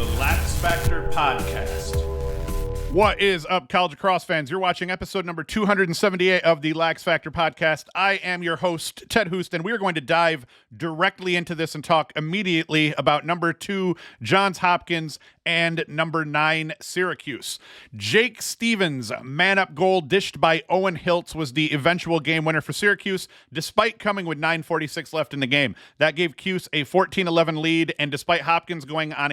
the LaxFactor podcast. What is up, college lacrosse fans? You're watching episode number 278 of the LaxFactor podcast. I am your host, Ted Hoost, and we are going to dive directly into this and talk immediately about number 2, Johns Hopkins, and number 9, Syracuse. Jake Stevens' man-up goal dished by Owen Hiltz was the eventual game winner for Syracuse, despite coming with 9:46 left in the game. That gave Cuse a 14-11 lead, and despite Hopkins going on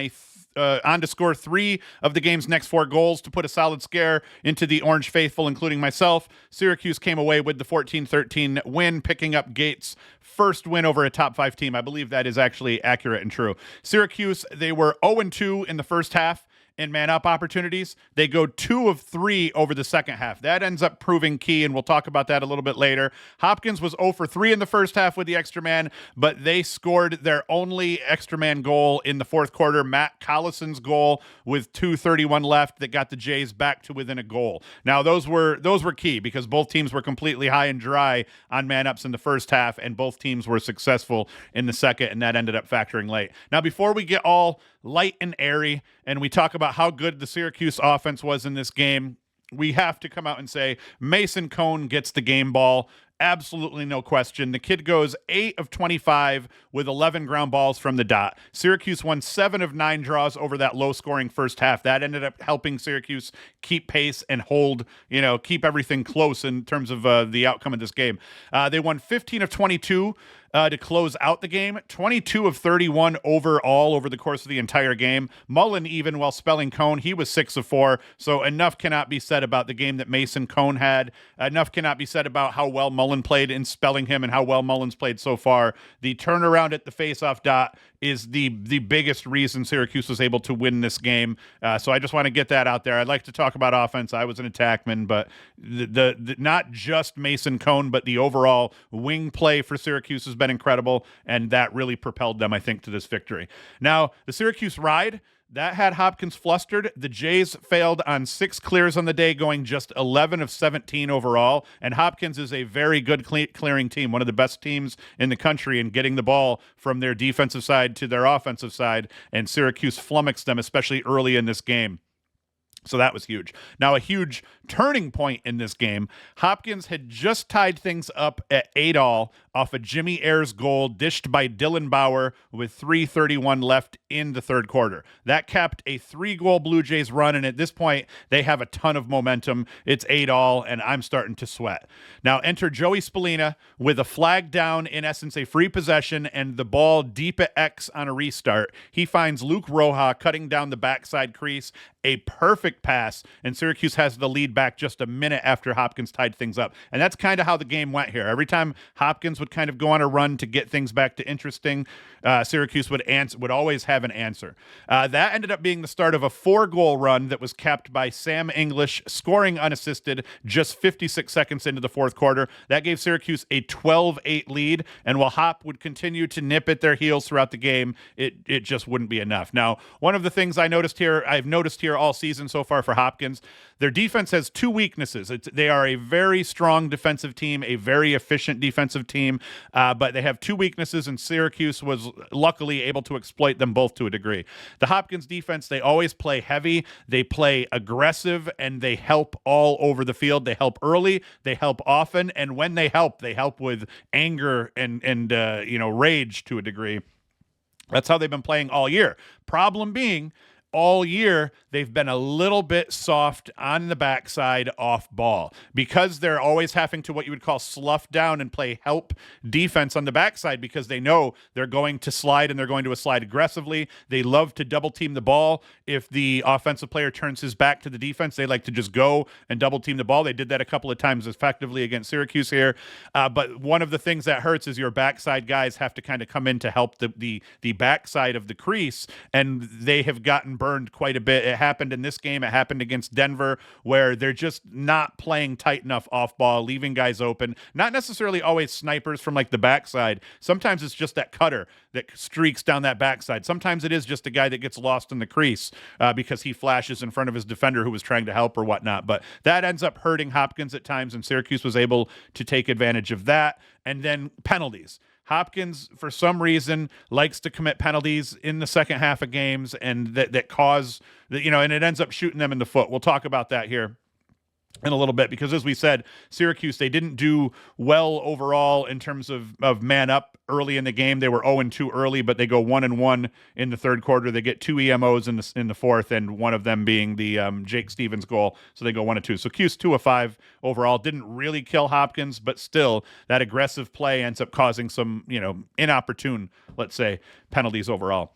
to score 3 of the game's next 4 goals to put a solid scare into the Orange faithful, including myself, Syracuse came away with the 14-13 win, picking up Gates' first win over a top 5 team. I believe that is actually accurate and true. Syracuse, they were 0-2 in the first half in man-up opportunities. They go 2 of 3 over the second half. That ends up proving key, and we'll talk about that a little bit later. Hopkins was 0 for 3 in the first half with the extra man, but they scored their only extra man goal in the fourth quarter, Matt Collison's goal with 2:31 left that got the Jays back to within a goal. Now, those were key because both teams were completely high and dry on man-ups in the first half, and both teams were successful in the second, and that ended up factoring late. Now, before we get all light and airy and we talk about how good the Syracuse offense was in this game, we have to come out and say Mason Cone gets the game ball. Absolutely no question. The kid goes 8 of 25 with 11 ground balls from the dot. Syracuse won 7 of 9 draws over that low-scoring first half. That ended up helping Syracuse keep pace and keep everything close in terms of the outcome of this game. They won 15 of 22 to close out the game, 22 of 31 overall over the course of the entire game. Mullen, even while spelling Cone, he was 6 of 4. So enough cannot be said about the game that Mason Cone had. Enough cannot be said about how well Mullen played in spelling him and how well Mullen's played so far. The turnaround at the faceoff dot is the biggest reason Syracuse was able to win this game. So I just want to get that out there. I'd like to talk about offense. I was an attackman, but the not just Mason Cone, but the overall wing play for Syracuse has been incredible, and that really propelled them, I think, to this victory. Now, the Syracuse ride, that had Hopkins flustered. The Jays failed on 6 clears on the day, going just 11 of 17 overall. And Hopkins is a very good clearing team, one of the best teams in the country in getting the ball from their defensive side to their offensive side. And Syracuse flummoxed them, especially early in this game. So that was huge. Now, a huge turning point in this game, Hopkins had just tied things up at 8-all off a Jimmy Ayers goal dished by Dylan Bauer with 3:31 left in the third quarter. That capped a 3-goal Blue Jays run, and at this point, they have a ton of momentum. It's 8-all, and I'm starting to sweat. Now, enter Joey Spallina with a flag down, in essence, a free possession, and the ball deep at X on a restart. He finds Luke Roja cutting down the backside crease, a perfect pass, and Syracuse has the lead back just a minute after Hopkins tied things up. And that's kind of how the game went here. Every time Hopkins would kind of go on a run to get things back to interesting, Syracuse would always have an answer. That ended up being the start of a 4-goal run that was capped by Sam English scoring unassisted just 56 seconds into the fourth quarter. That gave Syracuse a 12-8 lead, and while Hop would continue to nip at their heels throughout the game, it just wouldn't be enough. Now, one of the things I've noticed here all season so far for Hopkins, their defense has 2 weaknesses. They are a very strong defensive team, a very efficient defensive team, but they have 2 weaknesses, and Syracuse was luckily able to exploit them both to a degree. The Hopkins defense, they always play heavy, they play aggressive, and they help all over the field. They help early, they help often, and when they help with anger and rage to a degree. That's how they've been playing all year. Problem being, all year, they've been a little bit soft on the backside off ball because they're always having to what you would call slough down and play help defense on the backside because they know they're going to slide and they're going to slide aggressively. They love to double team the ball. If the offensive player turns his back to the defense, they like to just go and double team the ball. They did that a couple of times effectively against Syracuse here. But one of the things that hurts is your backside guys have to kind of come in to help the backside of the crease, and they have gotten burned quite a bit. It happened in this game. It happened against Denver, where they're just not playing tight enough off ball, leaving guys open. Not necessarily always snipers from like the backside. Sometimes it's just that cutter that streaks down that backside. Sometimes it is just a guy that gets lost in the crease because he flashes in front of his defender who was trying to help or whatnot. But that ends up hurting Hopkins at times, and Syracuse was able to take advantage of that. And then penalties. Hopkins, for some reason, likes to commit penalties in the second half of games, and that cause, and it ends up shooting them in the foot. We'll talk about that here in a little bit, because as we said, Syracuse, they didn't do well overall in terms of man up early in the game. They were 0-2 early, but they go 1-1 in the third quarter. They get 2 EMOs in the fourth, and one of them being the Jake Stevens goal. So they go 1-2. So Cuse 2 of 5 overall. Didn't really kill Hopkins, but still that aggressive play ends up causing some, inopportune, let's say, penalties overall.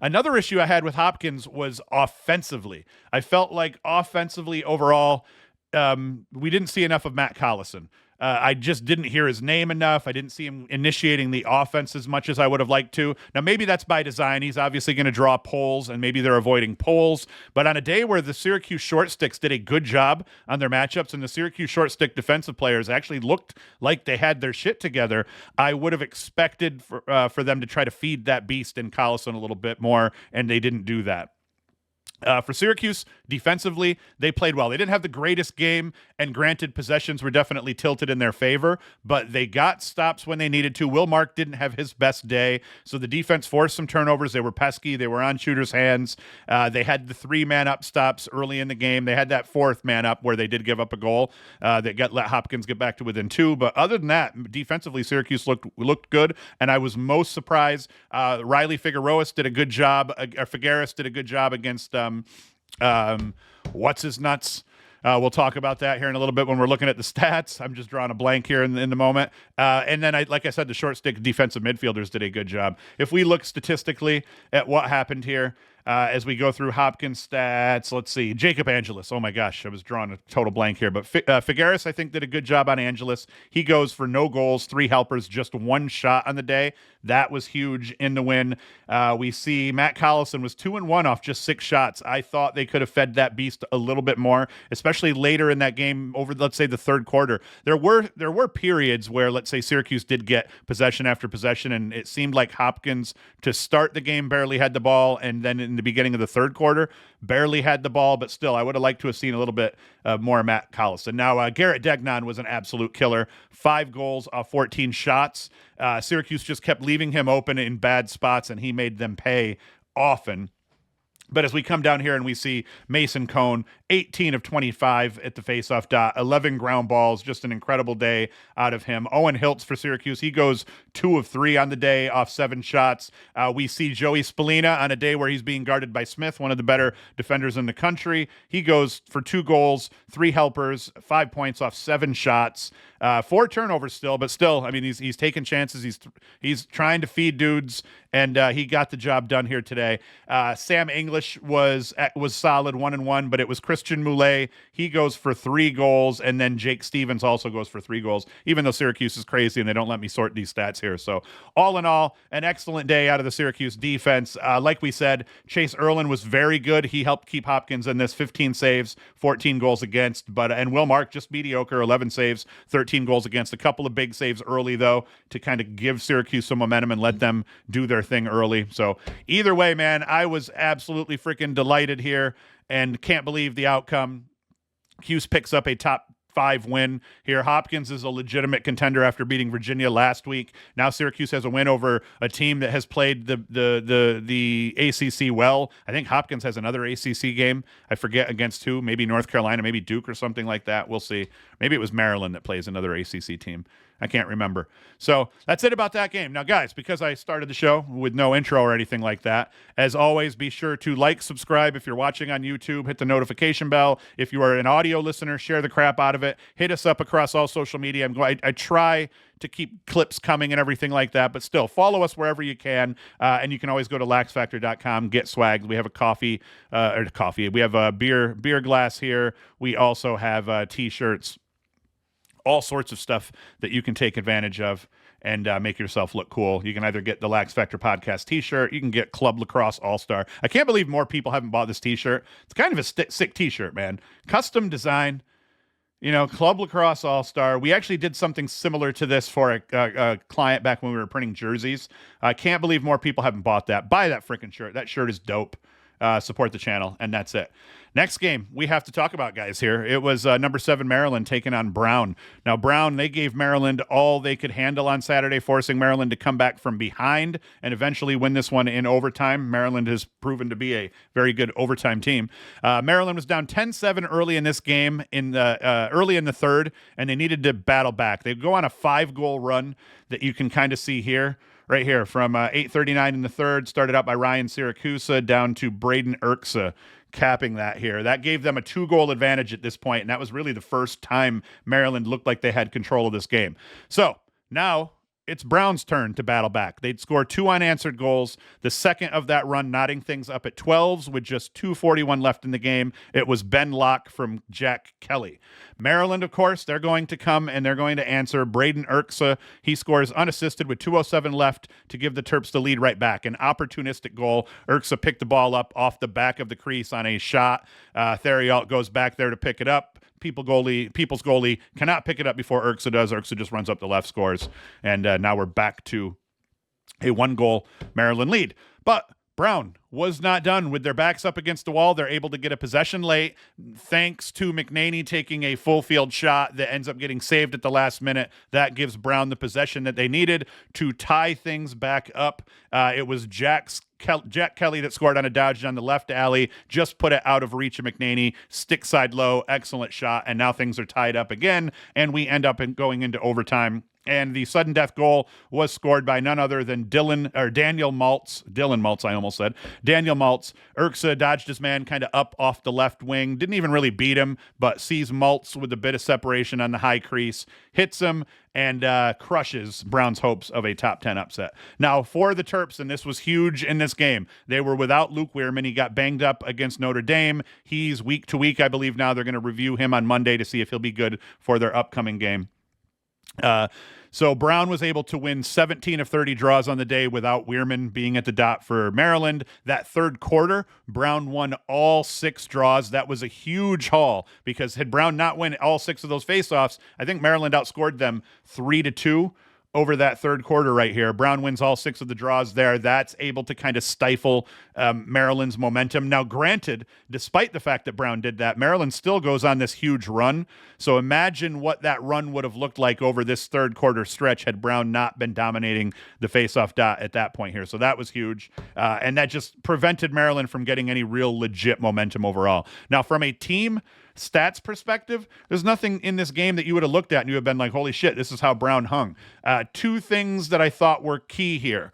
Another issue I had with Hopkins was offensively. I felt like offensively overall, we didn't see enough of Matt Collison. I just didn't hear his name enough. I didn't see him initiating the offense as much as I would have liked to. Now, maybe that's by design. He's obviously going to draw polls, and maybe they're avoiding polls. But on a day where the Syracuse short sticks did a good job on their matchups, and the Syracuse short stick defensive players actually looked like they had their shit together, I would have expected for them to try to feed that beast in Collison a little bit more, and they didn't do that. For Syracuse, defensively, they played well. They didn't have the greatest game, and granted, possessions were definitely tilted in their favor, but they got stops when they needed to. Will Mark didn't have his best day, so the defense forced some turnovers. They were pesky. They were on shooters' hands. They had the 3-man-up stops early in the game. They had that 4th man-up where they did give up a goal that let Hopkins get back to within 2. But other than that, defensively, Syracuse looked good, and I was most surprised. Riley Figueroa did a good job. Figueres did a good job against what's his nuts. We'll talk about that here in a little bit when we're looking at the stats. I'm just drawing a blank here in the moment. And then, like I said, the short stick defensive midfielders did a good job. If we look statistically at what happened here, as we go through Hopkins stats, let's see. Jacob Angelus. Oh my gosh, I was drawing a total blank here. But Figueres, I think, did a good job on Angelus. He goes for no goals, 3 helpers, just 1 shot on the day. That was huge in the win. We see Matt Collison was 2-1 off just 6 shots. I thought they could have fed that beast a little bit more, especially later in that game over, let's say, the third quarter. There were periods where, let's say, Syracuse did get possession after possession, and it seemed like Hopkins to start the game barely had the ball, and then in the beginning of the third quarter barely had the ball, but still I would have liked to have seen a little bit more Matt Collison. Now Garrett Degnan was an absolute killer. 5 goals off 14 shots. Syracuse just kept leaving him open in bad spots, and he made them pay often. But as we come down here and we see Mason Cone, 18 of 25 at the faceoff dot, 11 ground balls, just an incredible day out of him. Owen Hiltz for Syracuse, he goes 2 of 3 on the day off 7 shots. We see Joey Spallina on a day where he's being guarded by Smith, one of the better defenders in the country. He goes for 2 goals, 3 helpers, 5 points off 7 shots. 4 turnovers still, but still, I mean, he's taking chances. He's trying to feed dudes, and he got the job done here today. Sam English was solid 1-1, but it was Christian Moulet. He goes for 3 goals, and then Jake Stevens also goes for 3 goals, even though Syracuse is crazy and they don't let me sort these stats here. So all in all, an excellent day out of the Syracuse defense. Like we said, Chase Erlin was very good. He helped keep Hopkins in this, 15 saves, 14 goals against, and Will Mark just mediocre, 11 saves, 13 goals against. A couple of big saves early, though, to kind of give Syracuse some momentum and let them do their thing early. So either way, man, I was absolutely freaking delighted here and can't believe the outcome. Cuse picks up a top 5 win here. Hopkins is a legitimate contender after beating Virginia last week. Now Syracuse has a win over a team that has played the ACC well. I think Hopkins has another ACC game. I forget against who, maybe North Carolina, maybe Duke or something like that. We'll see. Maybe it was Maryland that plays another ACC team. I can't remember. So that's it about that game. Now, guys, because I started the show with no intro or anything like that, as always, be sure to like, subscribe. If you're watching on YouTube, hit the notification bell. If you are an audio listener, share the crap out of it. Hit us up across all social media. I try to keep clips coming and everything like that, but still follow us wherever you can. And you can always go to laxfactor.com, get swag. We have a coffee. We have a beer glass here. We also have t-shirts. All sorts of stuff that you can take advantage of and make yourself look cool. You can either get the LaxFactor podcast t-shirt. You can get Club Lacrosse All-Star. I can't believe more people haven't bought this t-shirt. It's kind of a sick t-shirt, man. Custom design, Club Lacrosse All-Star. We actually did something similar to this for a client back when we were printing jerseys. I can't believe more people haven't bought that. Buy that freaking shirt. That shirt is dope. support the channel, and that's it. Next game we have to talk about, guys, here. It was number 7 Maryland taking on Brown. Now, Brown, they gave Maryland all they could handle on Saturday, forcing Maryland to come back from behind and eventually win this one in overtime. Maryland has proven to be a very good overtime team. Maryland was down 10-7 early in this game, early in the third, and they needed to battle back. They go on a 5-goal run that you can kind of see here. Right here, from 8:39 in the third, started out by Ryan Syracuse down to Braden Erksa, capping that here. That gave them a 2-goal advantage at this point, and that was really the first time Maryland looked like they had control of this game. So now it's Brown's turn to battle back. They'd score 2 unanswered goals, the second of that run knotting things up at 12s with just 2:41 left in the game. It was Ben Locke from Jack Kelly. Maryland, of course, they're going to come and they're going to answer. Braden Erksa, he scores unassisted with 2:07 left to give the Terps the lead right back. An opportunistic goal. Erksa picked the ball up off the back of the crease on a shot. Theriault goes back there to pick it up. People's goalie cannot pick it up before Erksa does. Erksa just runs up the left, scores, and now we're back to a 1-goal Maryland lead. But Brown was not done. With their backs up against the wall, they're able to get a possession late, thanks to McNaney taking a full field shot that ends up getting saved at the last minute. That gives Brown the possession that they needed to tie things back up. It was Jack Kelly that scored on a dodge on the left alley, just put it out of reach of McNaney, stick side low, excellent shot, and now things are tied up again, and we end up going into overtime. And the sudden death goal was scored by none other than Daniel Maltz. Dylan Maltz, I almost said. Daniel Maltz. Erksa dodged his man kind of up off the left wing. Didn't even really beat him, but sees Maltz with a bit of separation on the high crease. Hits him and crushes Brown's hopes of a top 10 upset. Now, for the Terps, and this was huge in this game, they were without Luke Weirman. He got banged up against Notre Dame. He's week to week, I believe now. They're going to review him on Monday to see if he'll be good for their upcoming game. So Brown was able to win 17 of 30 draws on the day without Weirman being at the dot for Maryland. That third quarter, Brown won all 6 draws. That was a huge haul, because had Brown not won all 6 of those faceoffs, I think Maryland outscored them 3-2 over that third quarter right here. Brown wins all 6 of the draws there. That's able to kind of stifle Maryland's momentum. Now, granted, despite the fact that Brown did that, Maryland still goes on this huge run. So imagine what that run would have looked like over this third quarter stretch had Brown not been dominating the faceoff dot at that point here. So that was huge. And that just prevented Maryland from getting any real legit momentum overall. Now, from a team stats perspective, there's nothing in this game that you would have looked at and you would have been like, holy shit, this is how Brown hung. 2 things that I thought were key here.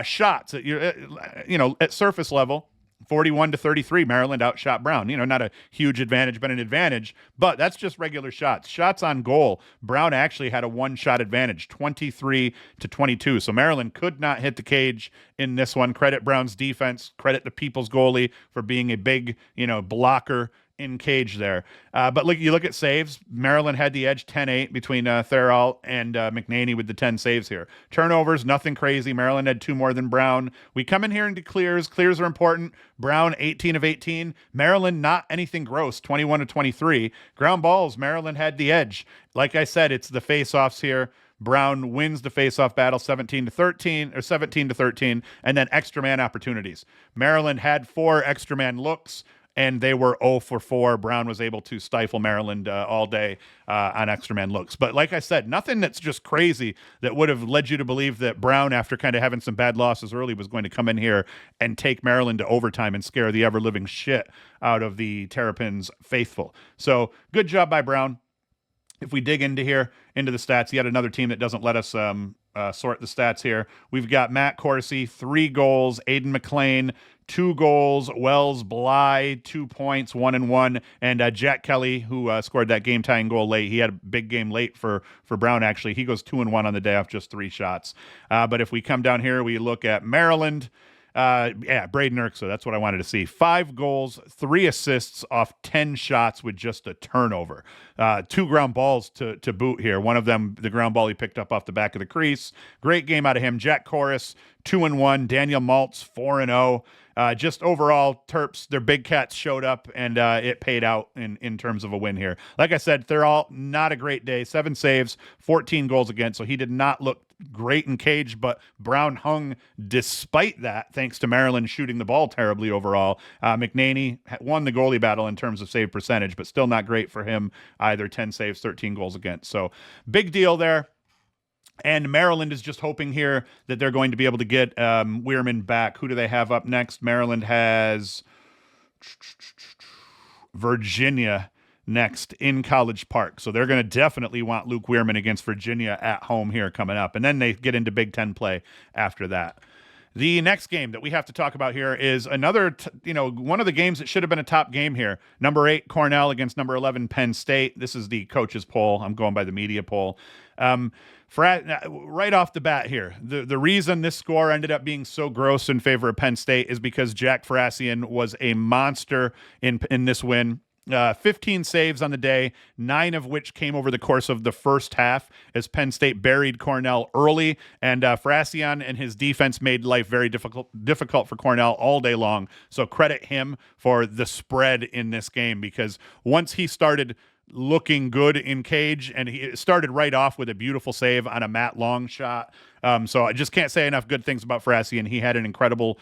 Shots, at surface level, 41-33, Maryland outshot Brown. Not a huge advantage, but an advantage. But that's just regular shots. Shots on goal, Brown actually had a 1-shot advantage, 23-22. So Maryland could not hit the cage in this one. Credit Brown's defense, credit the People's goalie for being a big, blocker in cage there. But you look at saves, Maryland had the edge 10-8 between Theriault and McNaney with the 10 saves here. Turnovers, nothing crazy. Maryland had 2 more than Brown. We come in here into clears. Clears are important. Brown, 18 of 18. Maryland, not anything gross, 21-23. Ground balls, Maryland had the edge. Like I said, it's the face-offs here. Brown wins the face-off battle 17-13 or 17-13, and then extra man opportunities. Maryland had 4 extra man looks, and they were 0 for 4. Brown was able to stifle Maryland all day on extra man looks. But like I said, nothing that's just crazy that would have led you to believe that Brown, after kind of having some bad losses early, was going to come in here and take Maryland to overtime and scare the ever-living shit out of the Terrapins faithful. So good job by Brown. If we dig into the stats, yet another team that doesn't let us sort the stats here. We've got Matt Corsi, 3 goals, Aiden McLean, 2 goals, Wells Bly, 2 points, 1-1, and Jack Kelly, who scored that game-tying goal late. He had a big game late for Brown, actually. He goes 2-1 on the day off just 3 shots. But if we come down here, we look at Maryland. Braden Erksa, that's what I wanted to see. 5 goals, 3 assists off 10 shots with just a turnover. 2 ground balls to boot here. One of them, the ground ball he picked up off the back of the crease. Great game out of him. Jack Corus, 2-1. Daniel Maltz 4-0. Just overall, Terps, their big cats showed up, and it paid out in terms of a win here. Like I said, they're all not a great day. 7 saves, 14 goals against, so he did not look great in cage, but Brown hung despite that, thanks to Maryland shooting the ball terribly overall. McNaney won the goalie battle in terms of save percentage, but still not great for him either. 10 saves, 13 goals against. So big deal there. And Maryland is just hoping here that they're going to be able to get Weirman back. Who do they have up next? Maryland has Virginia next in College Park. So they're going to definitely want Luke Weirman against Virginia at home here coming up. And then they get into Big Ten play after that. The next game that we have to talk about here is another, one of the games that should have been a top game here. Number 8, Cornell against number 11, Penn State. This is the coaches poll. I'm going by the media poll. Right off the bat here, the reason this score ended up being so gross in favor of Penn State is because Jack Farasian was a monster in this win. 15 saves on the day, 9 of which came over the course of the first half as Penn State buried Cornell early, and Farasian and his defense made life very difficult for Cornell all day long. So credit him for the spread in this game, because once he started looking good in cage, and he started right off with a beautiful save on a Matt Long shot. So I just can't say enough good things about Farasian. He had an incredible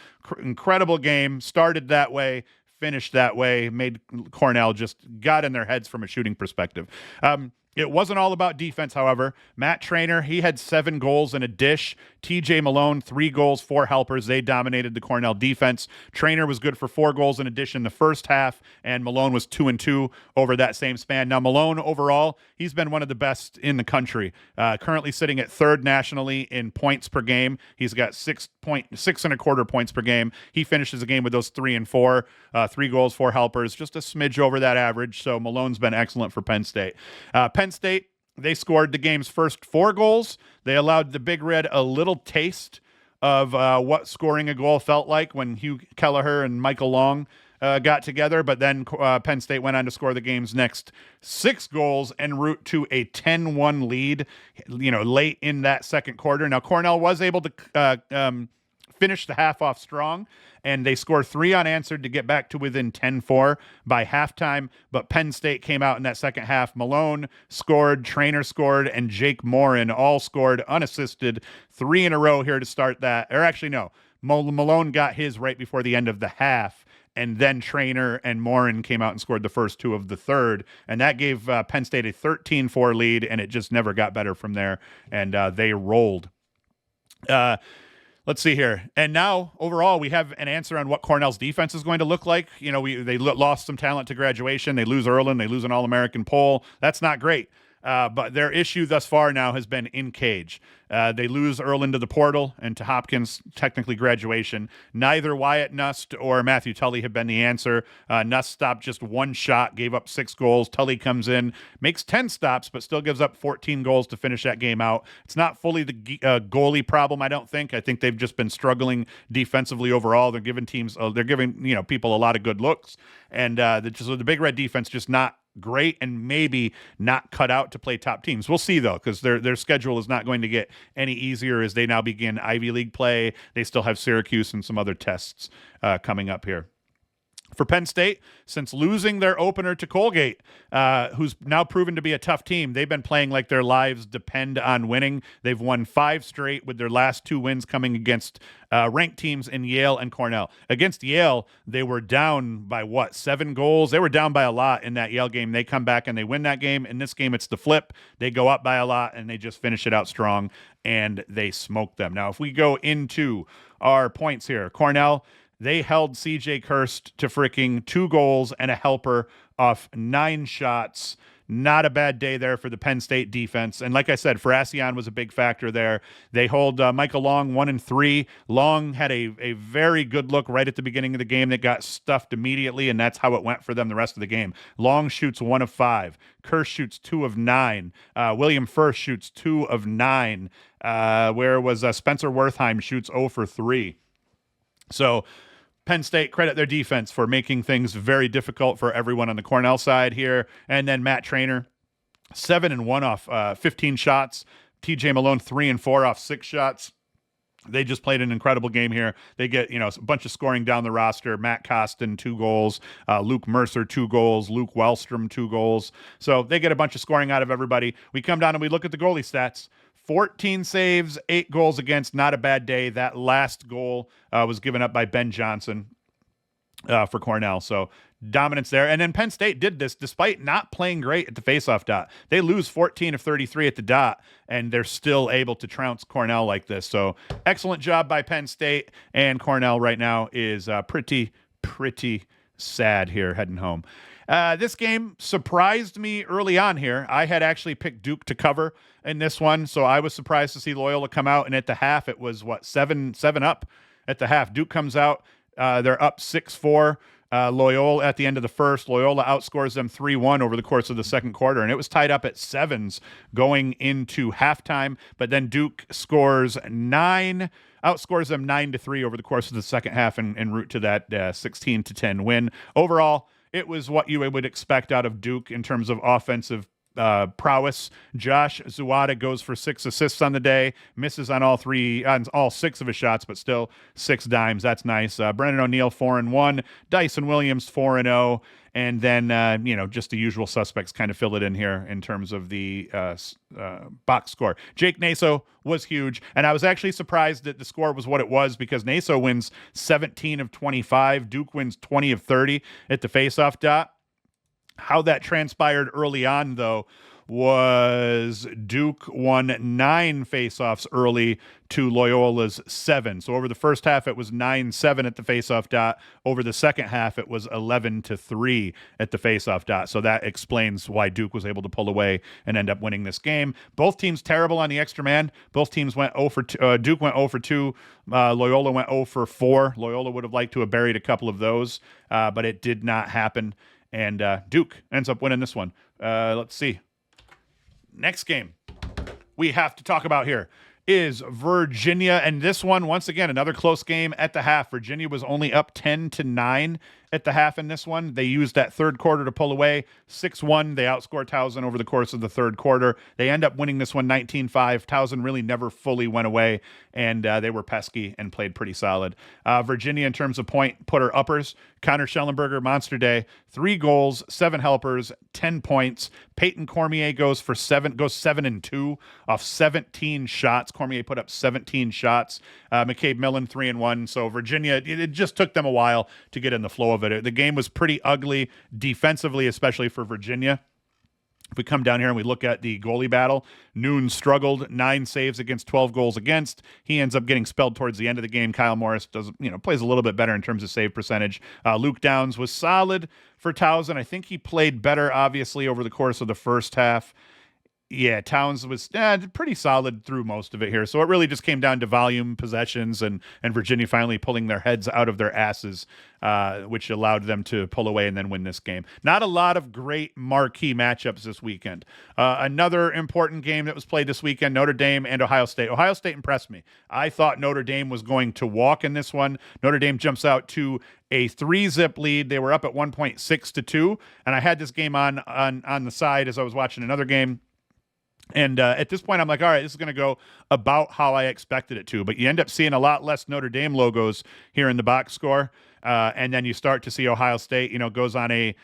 game, started that way, finished that way, made Cornell just got in their heads from a shooting perspective. It wasn't all about defense, however. Matt Traynor, he had 7 goals and a dish. TJ Malone, 3 goals, 4 helpers. They dominated the Cornell defense. Traynor was good for 4 goals and a dish in the first half, and Malone was 2-2 over that same span. Now, Malone, overall, he's been one of the best in the country. Currently sitting at 3rd nationally in points per game. He's got 6.25 points per game. He finishes the game with those 3 and 4, 3 goals, 4 helpers, just a smidge over that average. So Malone's been excellent for Penn State. Penn State, they scored the game's first 4 goals. They allowed the Big Red a little taste of what scoring a goal felt like when Hugh Kelleher and Michael Long got together, but then Penn State went on to score the game's next 6 goals en route to a 10-1 lead, late in that second quarter. Now, Cornell was able to finish the half off strong, and they score 3 unanswered to get back to within 10-4 by halftime. But Penn State came out in that second half. Malone scored, Traynor scored, and Jake Morin all scored unassisted, 3 in a row here to start that. Or actually, no, Malone got his right before the end of the half, and then Traynor and Morin came out and scored the first 2 of the third, and that gave Penn State a 13-4 lead, and it just never got better from there, and they rolled. Let's see here. And now, overall, we have an answer on what Cornell's defense is going to look like. They lost some talent to graduation. They lose Erlin. They lose an All-American poll. That's not great. But their issue thus far now has been in cage. They lose Erlin to the portal and to Hopkins, technically graduation. Neither Wyatt Nust or Matthew Tully have been the answer. Nust stopped just 1 shot, gave up 6 goals. Tully comes in, makes 10 stops, but still gives up 14 goals to finish that game out. It's not fully the goalie problem, I don't think. I think they've just been struggling defensively overall. They're giving people a lot of good looks. And the Big Red defense just not great, and maybe not cut out to play top teams. We'll see, though, because their schedule is not going to get any easier as they now begin Ivy League play. They still have Syracuse and some other tests coming up here. For Penn State, since losing their opener to Colgate, who's now proven to be a tough team, they've been playing like their lives depend on winning. They've won 5 straight, with their last 2 wins coming against ranked teams in Yale and Cornell. Against Yale, they were down by 7 goals? They were down by a lot in that Yale game. They come back and they win that game. In this game, it's the flip. They go up by a lot and they just finish it out strong, and they smoke them. Now, if we go into our points here, Cornell, they held CJ Kirst to freaking 2 goals and a helper off 9 shots. Not a bad day there for the Penn State defense. And like I said, Farasian was a big factor there. They hold Michael Long 1-3. Long had a very good look right at the beginning of the game that got stuffed immediately, and that's how it went for them the rest of the game. Long shoots 1 of 5. Kirst shoots 2 of 9. William First shoots 2 of 9. Where was Spencer Wertheim shoots 0 for 3. So Penn State, credit their defense for making things very difficult for everyone on the Cornell side here. And then Matt Traynor, 7-1 off 15 shots. TJ Malone, 3-4 off 6 shots. They just played an incredible game here. They get, a bunch of scoring down the roster. Matt Costin, 2 goals. Luke Mercer, 2 goals. Luke Wellstrom, 2 goals. So they get a bunch of scoring out of everybody. We come down and we look at the goalie stats. 14 saves, 8 goals against. Not a bad day. That last goal was given up by Ben Johnson for Cornell. So dominance there. And then Penn State did this despite not playing great at the faceoff dot. They lose 14 of 33 at the dot, and they're still able to trounce Cornell like this. So excellent job by Penn State, and Cornell right now is pretty sad here heading home. This game surprised me early on here. I had actually picked Duke to cover in this one, so I was surprised to see Loyola come out, and at the half it was, 7 up at the half. Duke comes out, they're up 6-4. Loyola at the end of the first. Loyola outscores them 3-1 over the course of the second quarter, and it was tied up at 7s going into halftime, but then Duke outscores them 9-3 over the course of the second half en route to that 16-10 win. Overall, it was what you would expect out of Duke in terms of offensive prowess. Josh Zuwada goes for 6 assists on the day, misses on all 6 of his shots, but still 6 dimes. That's nice. Brennan O'Neill 4-1, Dyson Williams 4-0, and then just the usual suspects kind of fill it in here in terms of the box score. Jake Naso was huge, and I was actually surprised that the score was what it was because Naso wins 17 of 25, Duke wins 20 of 30 at the faceoff dot. How that transpired early on, though, was Duke won 9 faceoffs early to Loyola's 7. So over the first half, it was 9-7 at the faceoff dot. Over the second half, it was 11-3 at the faceoff dot. So that explains why Duke was able to pull away and end up winning this game. Both teams terrible on the extra man. Both teams went 0 for 2. Duke went 0 for 2. Loyola went 0 for 4. Loyola would have liked to have buried a couple of those, but it did not happen. And Duke ends up winning this one. Let's see. Next game we have to talk about here is Virginia. And this one, once again, another close game at the half. Virginia was only up 10-9 at the half in this one. They used that third quarter to pull away. 6-1. They outscored Towson over the course of the third quarter. They end up winning this one 19-5. Towson really never fully went away, and they were pesky and played pretty solid. Virginia, in terms of point putter uppers, Connor Schellenberger, monster day, 3 goals, 7 helpers, 10 points. Peyton Cormier goes 7-2 off 17 shots. Cormier put up 17 shots. McCabe Millen 3-1. So Virginia, it just took them a while to get in the flow of it. The game was pretty ugly defensively, especially for Virginia. If we come down here and we look at the goalie battle, Noon struggled, 9 saves against 12 goals against. He ends up getting spelled towards the end of the game. Kyle Morris plays a little bit better in terms of save percentage. Luke Downs was solid for Towson. I think he played better, obviously, over the course of the first half. Yeah, Towns was pretty solid through most of it here. So it really just came down to volume, possessions, and Virginia finally pulling their heads out of their asses, which allowed them to pull away and then win this game. Not a lot of great marquee matchups this weekend. Another important game that was played this weekend, Notre Dame and Ohio State. Ohio State impressed me. I thought Notre Dame was going to walk in this one. Notre Dame jumps out to a 3-zip lead. They were up at 1.6-2, and I had this game on the side as I was watching another game. And at this point, I'm like, all right, this is going to go about how I expected it to. But you end up seeing a lot less Notre Dame logos here in the box score. And then you start to see Ohio State, goes on they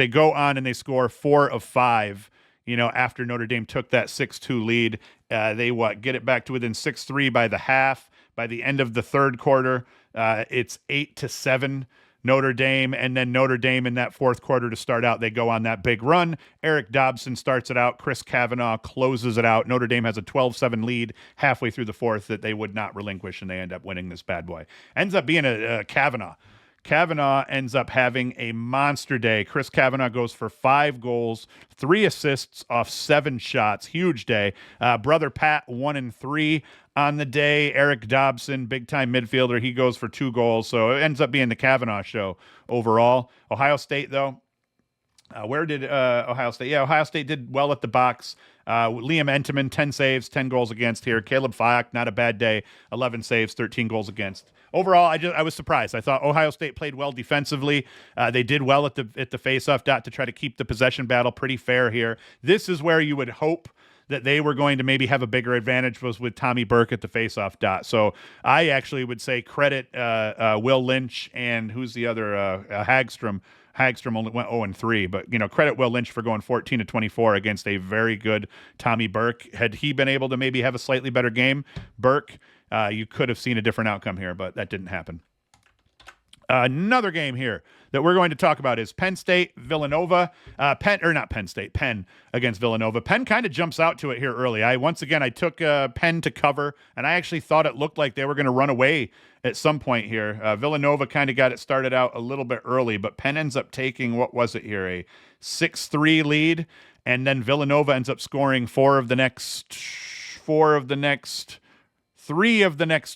go on and they score 4 of 5, after Notre Dame took that 6-2 lead. They get it back to within 6-3 by the half. By the end of the third quarter, it's 8-7. Notre Dame, and then Notre Dame in that fourth quarter to start out, they go on that big run. Eric Dobson starts it out. Chris Kavanaugh closes it out. Notre Dame has a 12-7 lead halfway through the fourth that they would not relinquish, and they end up winning this bad boy. Ends up being a Kavanaugh. Kavanaugh ends up having a monster day. Chris Kavanaugh goes for 5 goals, 3 assists off 7 shots. Huge day. Brother Pat 1-3 on the day. Eric Dobson, big-time midfielder, he goes for 2 goals. So it ends up being the Kavanaugh show overall. Ohio State, though, where did Ohio State? Yeah, Ohio State did well at the box. Liam Entenmann, 10 saves, 10 goals against here. Caleb Fyock, not a bad day, 11 saves, 13 goals against. Overall, I was surprised. I thought Ohio State played well defensively. They did well at the faceoff dot to try to keep the possession battle pretty fair here. This is where you would hope that they were going to maybe have a bigger advantage was with Tommy Burke at the faceoff dot. So I actually would say credit Will Lynch and who's the other Hagstrom. Hagstrom only went 0-3, but credit Will Lynch for going 14-24 against a very good Tommy Burke. Had he been able to maybe have a slightly better game, Burke, you could have seen a different outcome here, but that didn't happen. Another game here that we're going to talk about is Penn State, Villanova. Penn against Villanova. Penn kind of jumps out to it here early. I took Penn to cover, and I actually thought it looked like they were going to run away at some point here. Villanova kind of got it started out a little bit early, but Penn ends up taking, a 6-3 lead, and then Villanova ends up scoring three of the next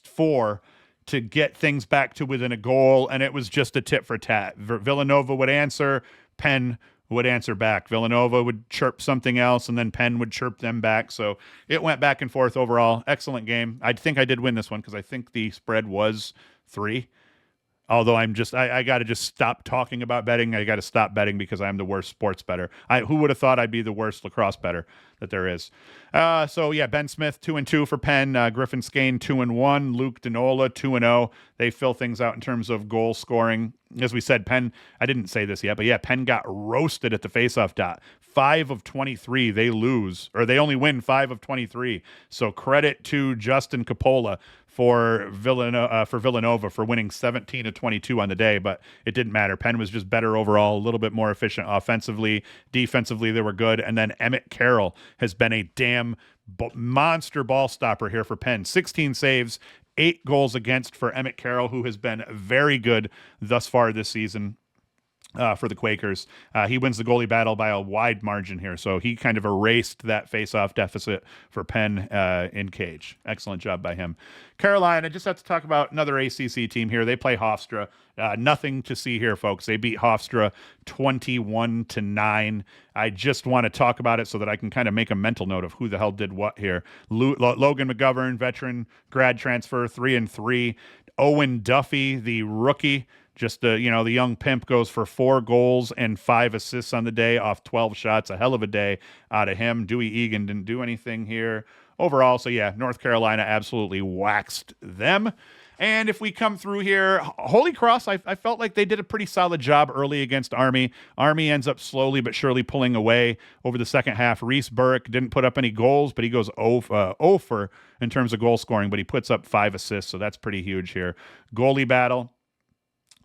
four to get things back to within a goal, and it was just a tit for tat. Villanova would answer, Penn would answer back. Villanova would chirp something else, and then Penn would chirp them back. So it went back and forth overall. Excellent game. I think I did win this one because I think the spread was 3. Although I got to just stop talking about betting. I got to stop betting because I'm the worst sports bettor. Who would have thought I'd be the worst lacrosse bettor that there is? Ben Smith 2-2 for Penn. Griffin Skane 2-1. Luke Denola 2-0. They fill things out in terms of goal scoring. As we said, Penn. I didn't say this yet, but Penn got roasted at the faceoff dot. 5 of 23 they lose, or they only win 5 of 23. So credit to Justin Coppola for Villanova for winning 17-22 on the day, but it didn't matter. Penn was just better overall, a little bit more efficient offensively. Defensively, they were good. And then Emmett Carroll has been a damn monster ball stopper here for Penn. 16 saves, 8 goals against for Emmett Carroll, who has been very good thus far this season. For the Quakers. He wins the goalie battle by a wide margin here, so he kind of erased that face-off deficit for Penn in cage. Excellent job by him. Carolina, I just have to talk about another ACC team here. They play Hofstra. Nothing to see here, folks. They beat Hofstra 21-9. I just want to talk about it so that I can kind of make a mental note of who the hell did what here. Logan McGovern, veteran grad transfer, 3-3. Owen Duffy, the rookie, just the young pimp, goes for 4 goals and 5 assists on the day off 12 shots. A hell of a day out of him. Dewey Egan didn't do anything here overall. So North Carolina absolutely waxed them. And if we come through here, Holy Cross, I felt like they did a pretty solid job early against Army. Army ends up slowly but surely pulling away over the second half. Reese Burke didn't put up any goals, but he goes 0 for in terms of goal scoring, but he puts up 5 assists, so that's pretty huge here. Goalie battle.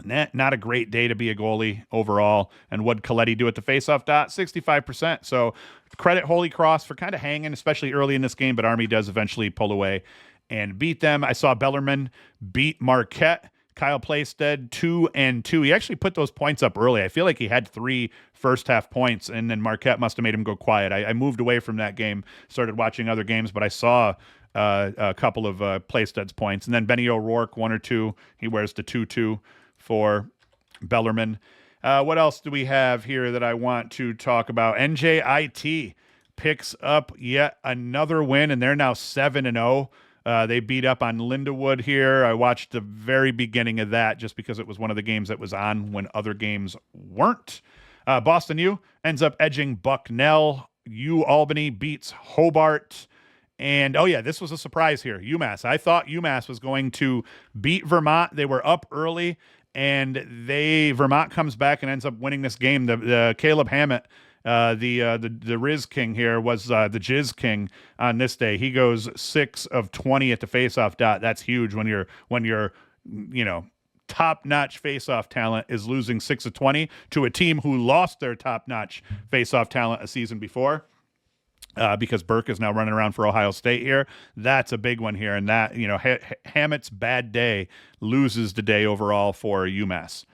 Not a great day to be a goalie overall. And what'd Coletti do at the faceoff dot? 65%. So credit Holy Cross for kind of hanging, especially early in this game, but Army does eventually pull away and beat them. I saw Bellarmine beat Marquette. Kyle Playstead 2-2. He actually put those points up early. I feel like he had 3 first half points, and then Marquette must have made him go quiet. I moved away from that game, started watching other games, but I saw a couple of Playstead's points. And then Benny O'Rourke, 1 or 2. He wears the 2-2 for Bellarmine. What else do we have here that I want to talk about? NJIT picks up yet another win, and they're now 7-0. They beat up on Lindenwood here. I watched the very beginning of that just because it was one of the games that was on when other games weren't. Boston U ends up edging Bucknell. Albany beats Hobart. And, this was a surprise here. UMass. I thought UMass was going to beat Vermont. They were up early, and Vermont comes back and ends up winning this game. The Caleb Hammett, the Riz King here, was the Jizz King on this day. He goes 6 of 20 at the faceoff dot. That's huge when your top-notch faceoff talent is losing 6 of 20 to a team who lost their top-notch faceoff talent a season before. Because Burke is now running around for Ohio State here. That's a big one here. And that, Hammett's bad day loses the day overall for UMass.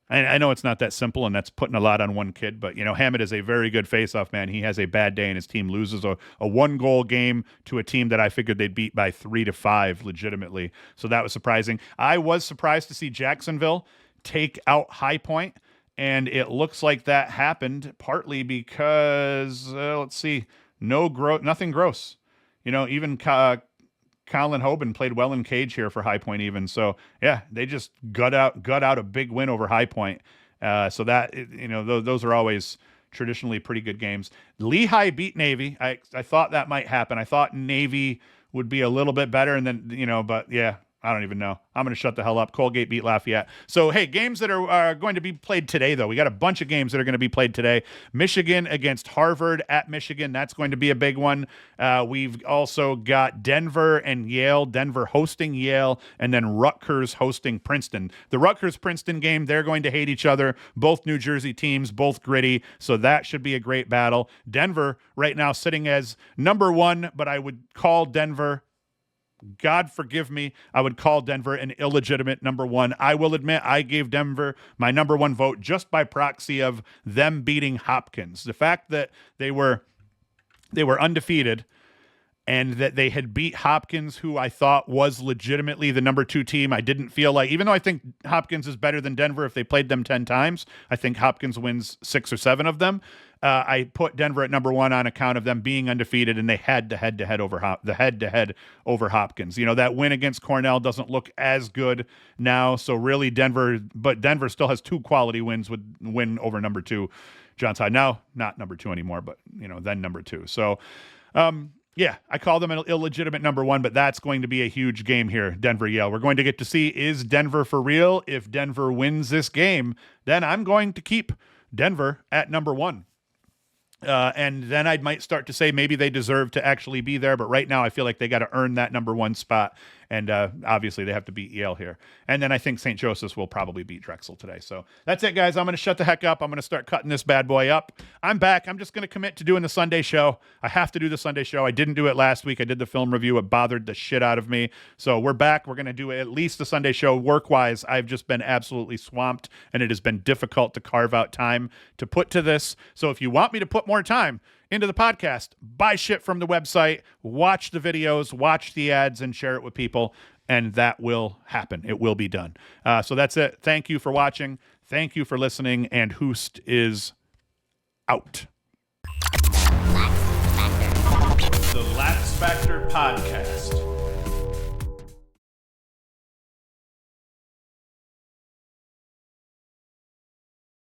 I know it's not that simple, and that's putting a lot on one kid, but, Hammett is a very good faceoff man. He has a bad day, and his team loses a 1-goal game to a team that I figured they'd beat by 3-5 legitimately. So that was surprising. I was surprised to see Jacksonville take out High Point. And it looks like that happened partly because, nothing gross. Even Colin Hoban played well in cage here for High Point even. So, they just gut out a big win over High Point. So that, those are always, traditionally pretty good games. Lehigh beat Navy. I thought that might happen. I thought Navy would be a little bit better, and then, but yeah, I don't even know. I'm going to shut the hell up. Colgate beat Lafayette. So, hey, games that are going to be played today, though. We got a bunch of games that are going to be played today. Michigan against Harvard at Michigan. That's going to be a big one. We've also got Denver and Yale. Denver hosting Yale, and then Rutgers hosting Princeton. The Rutgers-Princeton game, they're going to hate each other. Both New Jersey teams, both gritty. So that should be a great battle. Denver right now sitting as number 1, but I would call Denver, God forgive me, I would call Denver an illegitimate number 1. I will admit I gave Denver my number 1 vote just by proxy of them beating Hopkins. The fact that they were undefeated and that they had beat Hopkins, who I thought was legitimately the number 2 team. I didn't feel like, even though I think Hopkins is better than Denver if they played them 10 times, I think Hopkins wins 6 or 7 of them. I put Denver at number 1 on account of them being undefeated, and they had the head-to-head over Hopkins. That win against Cornell doesn't look as good now, so really Denver still has 2 quality wins with win over number 2, Johns Hopkins. Now, not number 2 anymore, but then number 2. So, yeah, I call them an illegitimate number 1, but that's going to be a huge game here, Denver-Yale. We're going to get to see, is Denver for real? If Denver wins this game, then I'm going to keep Denver at number 1. And then I might start to say maybe they deserve to actually be there. But right now I feel like they got to earn that number 1 spot. And obviously they have to beat Yale here. And then I think St. Joseph's will probably beat Drexel today. So that's it, guys. I'm going to shut the heck up. I'm going to start cutting this bad boy up. I'm back. I'm just going to commit to doing the Sunday show. I have to do the Sunday show. I didn't do it last week. I did the film review. It bothered the shit out of me. So we're back. We're going to do at least the Sunday show. Work-wise, I've just been absolutely swamped, and it has been difficult to carve out time to put to this. So if you want me to put more time into the podcast, buy shit from the website, watch the videos, watch the ads, and share it with people, and that will happen. It will be done. So that's it. Thank you for watching. Thank you for listening, and Hoost is out. The LaxFactor Podcast.